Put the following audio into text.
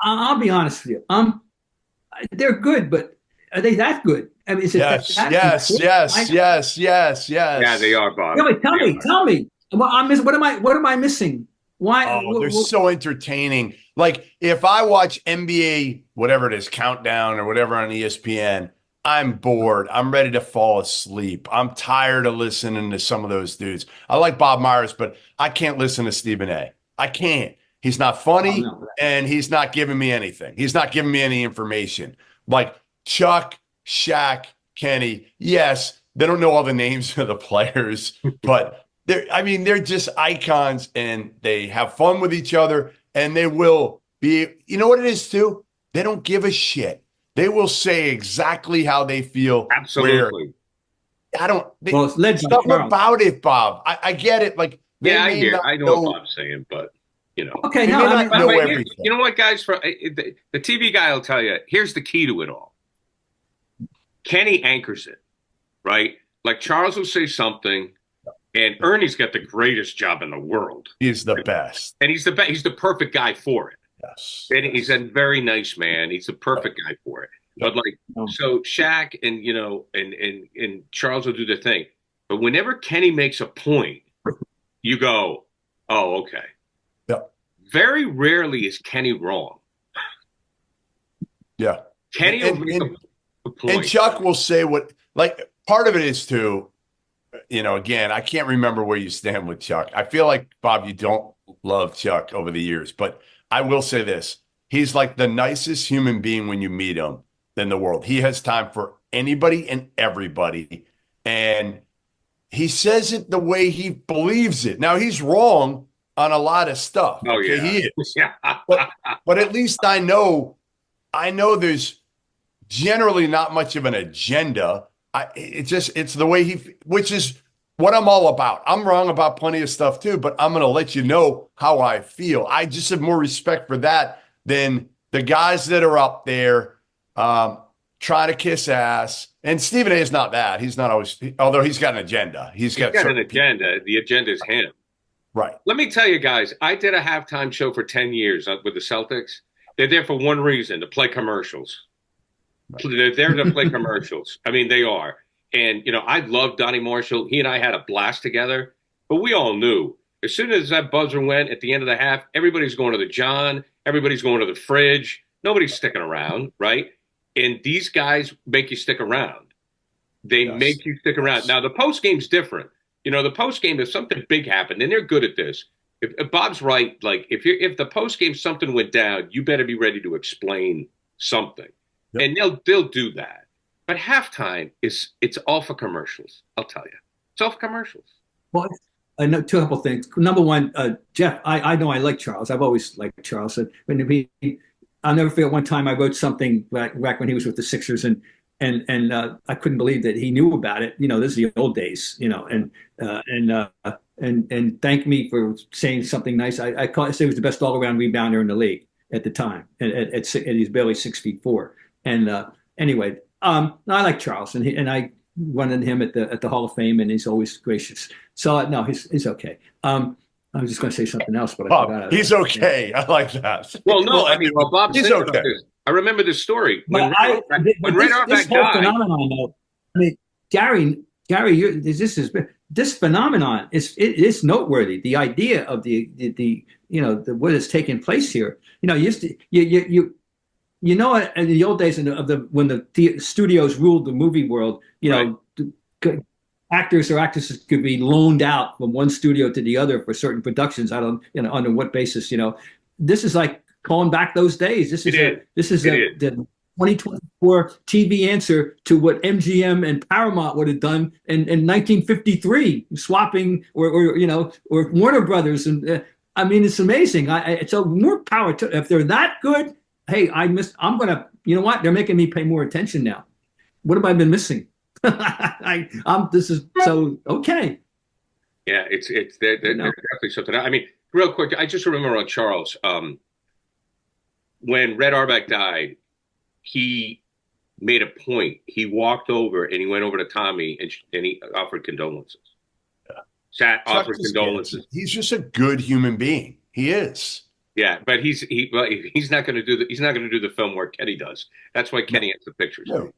I'll be honest with you. They're good, but are they that good? I mean, is it Yes, that yes, important? yes, yes, yes, Yeah, they yes. are, Bob. No, wait, They are. tell me. Well, what am I missing? Why? Oh, they're so entertaining. Like if I watch NBA, whatever it is, Countdown or whatever on ESPN, I'm bored. I'm ready to fall asleep. I'm tired of listening to some of those dudes. I like Bob Myers, but I can't listen to Stephen A. I can't. He's not Oh funny no. and he's not giving me anything. He's not giving me any information. Like Chuck, Shaq, Kenny, yes, they don't know all the names of the players, but they're just icons and they have fun with each other and they will be, you know what it is too? They don't give a shit. They will say exactly how they feel. Where Absolutely. I don't, Well, it's led by something Charles. about it, Bob. I get it. Like they Yeah, may not I know what know, Bob's saying, but Okay, they no, may I not mean, but, know but here, everything. you know what, guys? The TV guy will tell you. Here's the key to it all. Kenny anchors it, right? Like Charles will say something, and Ernie's got the greatest job in the world, He's the best. and he's the best. He's the perfect guy for it. Yes. And he's a very nice man. He's the perfect guy for it. But like, so Shaq and and Charles will do the thing. But whenever Kenny makes a point, you go, "Oh, okay." Yeah. Very rarely is Kenny wrong. Yeah. Kenny will make a point. And Chuck will say what, like, part of it is too, again, I can't remember where you stand with Chuck. I feel like, Bob, you don't love Chuck over the years, but I will say this. He's like the nicest human being when you meet him in the world. He has time for anybody and everybody. And he says it the way he believes it. Now, he's wrong on a lot of stuff. Oh, Okay, yeah. he is. Yeah. But at least I know there's generally not much of an agenda. It's the way which is what I'm all about. I'm wrong about plenty of stuff too, but I'm going to let you know how I feel. I just have more respect for that than the guys that are up there trying to kiss ass. And Stephen A is not that. He's not always, although he's got an agenda. He's got an agenda. The agenda is him. Right. Let me tell you guys, I did a halftime show for 10 years with the Celtics. They're there for one reason, to play commercials. They're there to play commercials. I mean, they are. And, I love Donnie Marshall. He and I had a blast together. But we all knew as soon as that buzzer went at the end of the half, everybody's going to the John. Everybody's going to the fridge. Nobody's sticking around, right? And these guys make you stick around. They make you stick around. Now, the post game's different. The post game, if something big happened, and they're good at this. If Bob's right, like if the post game something went down, you better be ready to explain something. Yep. And they'll do that. But halftime it's all for commercials. I'll tell you, it's all for commercials. Well, I know a couple things. Number one, Jeff, I know I like Charles. I've always liked Charles. And I'll never forget one time I wrote something back when he was with the Sixers, and I couldn't believe that he knew about it. This is the old days. And thank me for saying something nice. I say he was the best all-around rebounder in the league at the time, and he's barely 6'4". And anyway, I like Charles, and I wanted him at the Hall of Fame, and he's always gracious. So no, he's okay. I was just going to say something else, but I forgot. He's okay. I like that. Well, no, I mean, Bob, he's okay. I remember this story when Red Auerbach died. Phenomenon, though, I mean, Gary, this phenomenon is noteworthy. The idea of the what is taking place here. In the old days when the studios ruled the movie world, actors or actresses could be loaned out from one studio to the other for certain productions. I don't, under what basis, this is like calling back those days. This is the 2024 TV answer to what MGM and Paramount would have done in 1953, swapping or Warner Brothers. And I mean, it's amazing. So more power to, if they're that good. Hey, I'm going to, they're making me pay more attention now. What have I been missing? This is so okay. Yeah, they're definitely something. I mean, real quick, I just remember on Charles, when Red Auerbach died, he made a point. He walked over and he went over to Tommy and he offered condolences. Offered condolences. He's just a good human being. He is. Yeah, but he's not going to do the film work Kenny does. That's why Kenny has the pictures. No.